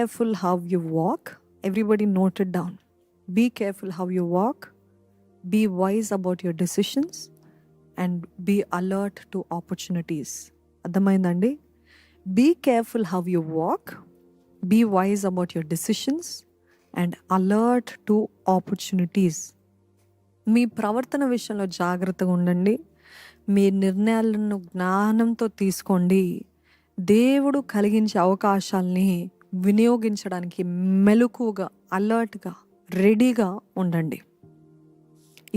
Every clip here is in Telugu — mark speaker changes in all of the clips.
Speaker 1: careful how you walk. Everybody note it down. Be careful how you walk. Be wise about your decisions. And be alert to opportunities. అర్థమైందండి? Be careful how you walk. Be wise about your decisions. And alert to opportunities. మీ ప్రవర్తన విషయంలో జాగ్రత్తగా ఉండండి. మీ నిర్ణయాలను జ్ఞానంతో తీసుకోండి. దేవుడు కలిగించే అవకాశాలని వినియోగించడానికి మెలకువగా, అలర్ట్గా, రెడీగా ఉండండి.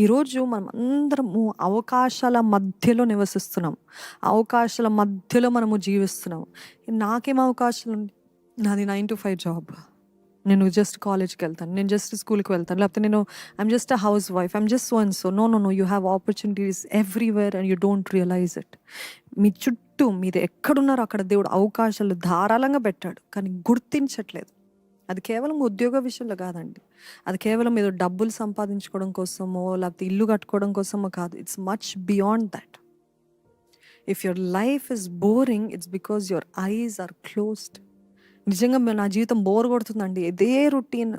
Speaker 1: ఈరోజు మనం అందరము అవకాశాల మధ్యలో నివసిస్తున్నాం. అవకాశాల మధ్యలో మనము జీవిస్తున్నాం. నాకేం అవకాశాలు ఉంది? నాది 9 to 5 జాబ్. నేను జస్ట్ కాలేజ్కి వెళ్తాను, నేను జస్ట్ స్కూల్కి వెళ్తాను, లేకపోతే నేను I'm just a housewife, I'm just so and so. No no no, you have opportunities everywhere and you don't realise it. మీ చుట్టూ మీరు ఎక్కడున్నారో అక్కడ దేవుడు అవకాశాలు ధారాళంగా పెట్టాడు, కానీ గుర్తించట్లేదు. అది కేవలం ఉద్యోగ విషయంలో కాదండి. అది కేవలం ఏదో డబ్బులు సంపాదించుకోవడం కోసమో లేకపోతే ఇల్లు కట్టుకోవడం కోసమో కాదు. It's much beyond that. If your life is boring, it's because your eyes are closed. నిజంగా నా జీవితం బోర్ కొడుతుందండి, ఇదే రొటీన్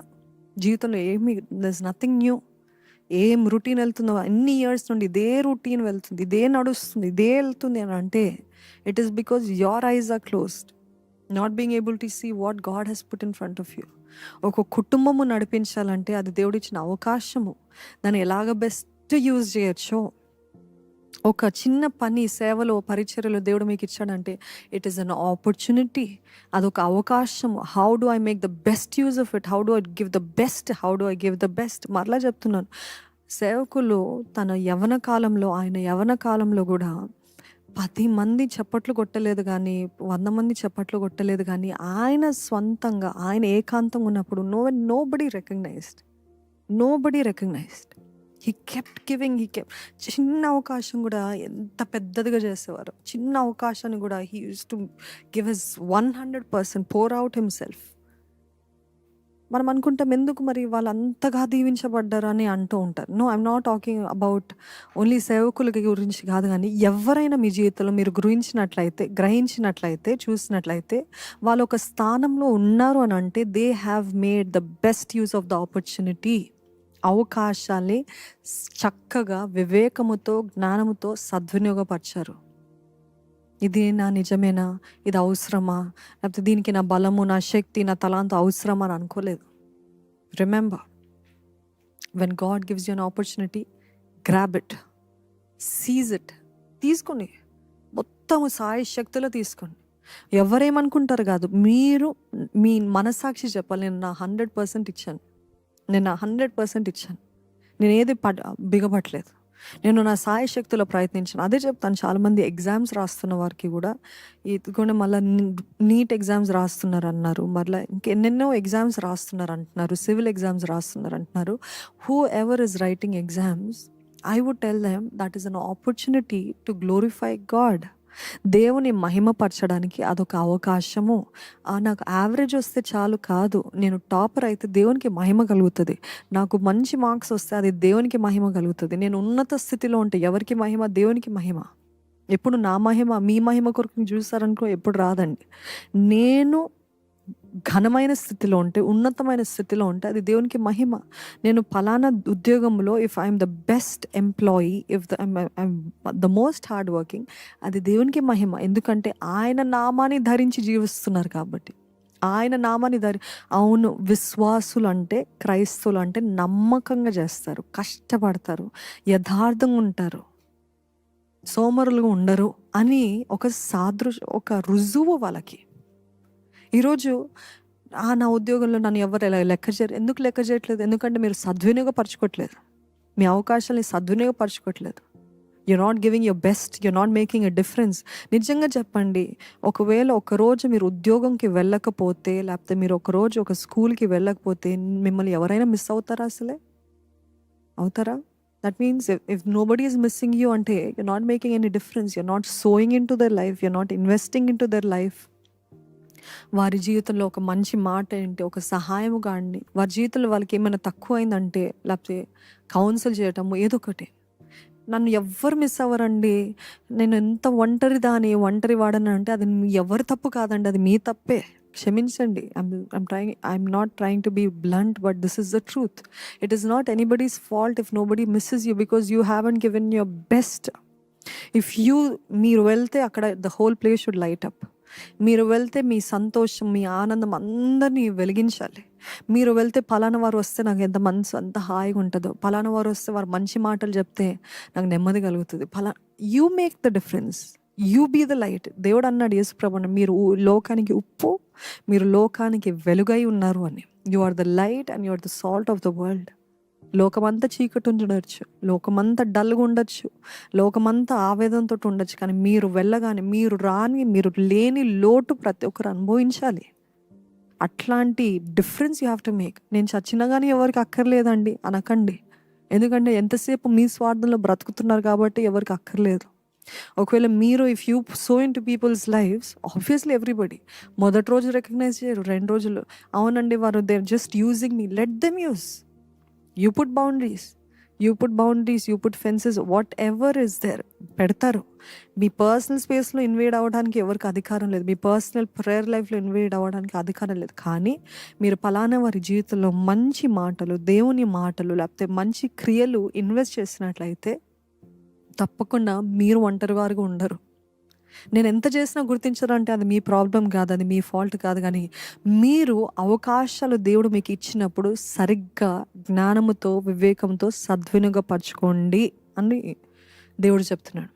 Speaker 1: జీవితంలో, ఏమి దర్ ఇస్ నథింగ్ న్యూ. ఏం రొటీన్ వెళ్తుందో అన్ని ఇయర్స్ నుండి ఇదే రొటీన్ వెళ్తుంది, ఇదే నడుస్తుంది, ఇదే వెళ్తుంది అని అంటే it is because your eyes are closed. Not being able to see what God has put in front of you. ఒక కుటుంబము నడిపించాలంటే అది దేవుడిచ్చిన అవకాశము. దాన్ని ఎలాగ బెస్ట్ యూజ్ చేయొచ్చో, ఒక చిన్న పని, సేవలో, పరిచర్యలో దేవుడు మీకు ఇచ్చాడంటే ఇట్ ఈస్ అన్ ఆపర్చునిటీ. అదొక అవకాశం. How do I make the best use of it? How do I give the best? How do I give the best? మరలా చెప్తున్నాను, సేవకులు ఆయన యవన కాలంలో కూడా 10 మంది చప్పట్లు కొట్టలేదు కానీ, 100 మంది చప్పట్లు కొట్టలేదు కానీ, ఆయన స్వంతంగా, ఆయన ఏకాంతంగా ఉన్నప్పుడు nobody recognised. He kept giving. చిన్న అవకాశం కూడా ఎంత పెద్దదిగా చేసేవారు. చిన్న అవకాశాన్ని కూడా he used to give his 100%, pour out himself. మనం అనుకుంటాం, ఎందుకు మరి వాళ్ళు అంతగా దీవించబడ్డారు అని అంటూ ఉంటారు. No, I'm not talking about only సేవకుల గురించి కాదు, కానీ ఎవరైనా మీ జీవితంలో మీరు గ్రహించినట్లయితే, చూసినట్లయితే వాళ్ళు ఒక స్థానంలో ఉన్నారు అని అంటే they have made the best use of the opportunity. అవకాశాన్ని చక్కగా వివేకముతో, జ్ఞానముతో సద్వినియోగపరిచారు. ఇది నా నిజమేనా, ఇది అవసరమా, లేకపోతే దీనికి నా బలము, నా శక్తి, నా తలాంత అవసరమా అని అనుకోలేదు. Remember, when God gives you an opportunity, grab it, seize it. తీసుకోండి, మొత్తము సాయి శక్తిలో తీసుకోండి. ఎవరేమనుకుంటారు కాదు, మీరు మీ మనసాక్షి చెప్పాలి, నేను నా 100% ఇచ్చాను, నేను ఏది బిగపట్టలేదు, నేను నా సాయి శక్తిలో ప్రయత్నించాను. అదే చెప్తాను, చాలామంది ఎగ్జామ్స్ రాస్తున్న వారికి కూడా, ఇదిగోండి మళ్ళీ నీట్ ఎగ్జామ్స్ రాస్తున్నారు అన్నారు, మళ్ళీ ఇంకెన్నెన్నో ఎగ్జామ్స్ రాస్తున్నారు అంటున్నారు, సివిల్ ఎగ్జామ్స్ రాస్తున్నారు అంటున్నారు. Whoever is writing exams, I would tell them that is an opportunity to glorify God. దేవుని మహిమపరచడానికి అదొక అవకాశము. నాకు యావరేజ్ వస్తే చాలు కాదు, నేను టాపర్ అయితే దేవునికి మహిమ కలుగుతుంది. నాకు మంచి మార్క్స్ వస్తే అది దేవునికి మహిమ కలుగుతుంది. నేను ఉన్నత స్థితిలో ఉంటే ఎవరికి మహిమ? దేవునికి మహిమ. ఎప్పుడు నా మహిమ, మీ మహిమ కొరకు చూసారనుకో ఎప్పుడు రాదండి. నేను ఘనమైన స్థితిలో ఉంటే, ఉన్నతమైన స్థితిలో ఉంటే అది దేవునికి మహిమ. నేను ఫలానా ఉద్యోగంలో if I'm the best employee, if I'm the most hard working, అది దేవునికి మహిమ. ఎందుకంటే ఆయన నామాన్ని ధరించి జీవిస్తున్నారు కాబట్టి. ఆయన నామాన్ని అవును, విశ్వాసులు అంటే, క్రైస్తవులు అంటే నమ్మకంగా చేస్తారు, కష్టపడతారు, యథార్థంగా ఉంటారు, సోమరులుగా ఉండరు అని ఒక రుజువు వాళ్ళకి. ఈరోజు నా ఉద్యోగంలో నన్ను ఎవరు లెక్క చేయరు. ఎందుకు లెక్క చేయట్లేదు? ఎందుకంటే మీరు సద్వినియోగపరచుకోవట్లేదు, మీ అవకాశాలని సద్వినియోగపరచుకోవట్లేదు. You not giving your best, you not making a difference. నిజంగా చెప్పండి, ఒకవేళ ఒకరోజు మీరు ఉద్యోగంకి వెళ్ళకపోతే, లేకపోతే మీరు ఒకరోజు ఒక స్కూల్కి వెళ్ళకపోతే మిమ్మల్ని ఎవరైనా మిస్ అవుతారా? అసలే అవుతారా? That means if nobody is missing you అంటే you not making any difference, you not sowing into their life, you not investing into their life. వారి జీవితంలో ఒక మంచి మాట ఏంటి, ఒక సహాయం కానీ, వారి జీవితంలో వాళ్ళకి ఏమైనా తక్కువ అయిందంటే, లేకపోతే కౌన్సిల్ చేయటము, ఏదో ఒకటి. నన్ను ఎవ్వరు మిస్ అవ్వరండి. నేను ఎంత ఒంటరి వాడని అంటే అది ఎవరి తప్పు కాదండి, అది మీ తప్పే. క్షమించండి. I'm not trying to be blunt, but this is the truth. It is not anybody's fault if nobody misses you because you haven't given your best. మీరు వెళ్తే అక్కడ the whole place should light up. మీరు వెళ్తే మీ సంతోషం, మీ ఆనందం అందరినీ వెలిగించాలి. మీరు వెళ్తే పలానా వారు వస్తే నాకు ఎంత మనసు అంత హాయిగా ఉంటుందో, పలానా వారు వస్తే వారు మంచి మాటలు చెప్తే నాకు నెమ్మది కలుగుతుంది. You make the difference, you be the light. దేవుడు అన్నాడు యేసుప్రభుని, మీరు లోకానికి ఉప్పు, మీరు లోకానికి వెలుగై ఉన్నారు అని. You are the light and you are the salt of the world. లోకమంతా చీకటి ఉండొచ్చు, లోకమంతా డల్గా ఉండొచ్చు, లోకమంతా ఆవేదనతో ఉండొచ్చు, కానీ మీరు వెళ్ళగానే మీరు లేని లోటు ప్రతి ఒక్కరు అనుభవించాలి. అట్లాంటి difference you have to make. నేను చచ్చినా కానీ ఎవరికి అక్కర్లేదండి అనకండి. ఎందుకంటే ఎంతసేపు మీ స్వార్థంలో బ్రతుకుతున్నారు కాబట్టి ఎవరికి అక్కర్లేదు. ఒకవేళ మీరు if you sow into people's lives, obviously everybody మొదటి రోజు రికగ్నైజ్ చేయరు, 2 రోజులు అవునండి వారు they're just using me, let them use. You put boundaries, you put fences, whatever is there పెడతారు. మీ పర్సనల్ స్పేస్లో ఇన్వేడ్ అవ్వడానికి ఎవరికి అధికారం లేదు, మీ పర్సనల్ ప్రేయర్ లైఫ్లో ఇన్వేడ్ అవ్వడానికి అధికారం లేదు. కానీ మీరు పలానా వారి జీవితంలో మంచి మాటలు, దేవుని మాటలు, లేకపోతే మంచి క్రియలు ఇన్వెస్ట్ చేసినట్లయితే తప్పకుండా మీరు ఒంటరివారుగా ఉండరు. నేను ఎంత చేసినా గుర్తించరంటే అది మీ ప్రాబ్లం కాదు, అది మీ ఫాల్ట్ కాదు. కానీ మీరు అవకాశాలు దేవుడు మీకు ఇచ్చినప్పుడు సరిగ్గా జ్ఞానముతో, వివేకంతో సద్వినియోగపరచుకోండి అని దేవుడు చెప్తున్నాడు.